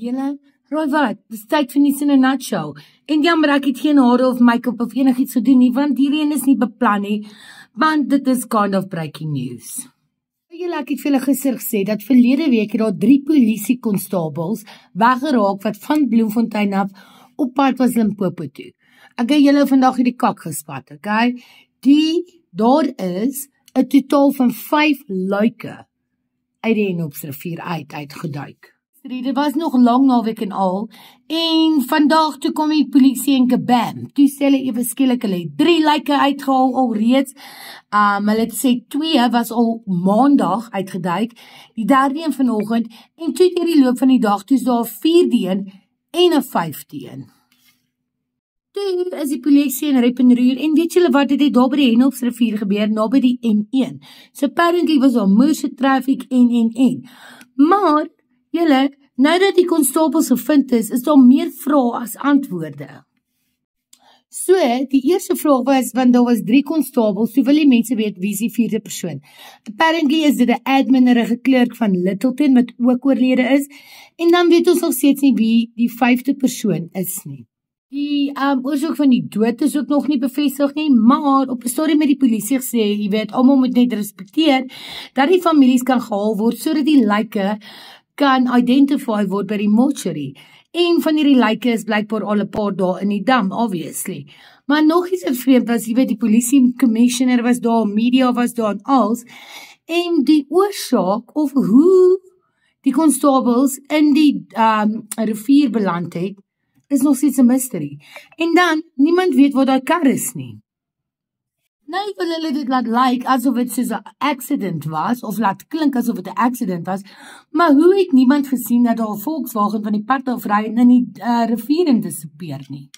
Julle, raai wat, dis tyd vir nuus in 'n nutshell. En jammer ek het geen hare of make-up of enigiets gedoen nie, want hierdie is nie beplan nie, want dit is kind of breaking news. Julle, ek het vir julle gister gesê dat verlede week het daar 3 polisiekonstabels weggeraak wat van Bloemfontein af op pad was Limpopo toe. Ek het julle vandag hierdie kak gespat, okay? Daar is 'n totaal van 5 luike uit die Henopsrivier uitgeduik. Dit was nog lang naweek en al, en vandag toe kom die polisie en kabam, toe sê hulle ewe skielik, hulle het 3 lyke uitgehaal alreeds, hulle het sê 2 was al maandag uitgeduik, die 3de een vanoggend, en toe deur die loop van die dag, toe is daar 4de een en 'n 5de een. Toe is die polisie in rep en roer, en weet julle wat, dit het daar by die Henopsrivier gebeur, naby die N1, so apparently was daar moerse traffic en, maar julle, nou dat die konstabels gevind is daar meer vrae as antwoorde. So, die eerste vraag was, want daar was 3 konstabels, so wil die mense weet wie is die 4de persoon. Apparently is dit 'n admin en 'n klerk van Littleton, wat ook oorlede is, en dan weet ons nog steeds nie wie die 5de persoon is nie. Die oorsaak van die dood is ook nog nie bevestig nie, maar op 'n stadium met die polisie gesê, jy weet, almal moet net respekteer, dat die families kan gehaal word, sodat die lyke kan identify word by die mortuary. Een van hierdie lyke is blykbaar al 'n paar dae in die dam, obviously. Maar nog iets wat vreemd was, jy weet, die polisie commissioner was daar, media was daar en als, en die oorsaak of hoe die konstabels in die rivier beland het, is nog steeds 'n mystery. En dan, niemand weet wat daai kar is nie. Nou wil hulle dit laat lyk asof dit soos 'n accident was, of laat klink asof dit 'n accident was, maar hoe het niemand gesien dat daar 'n Volkswagen van die pad af ry en in die rivier in disappear nie?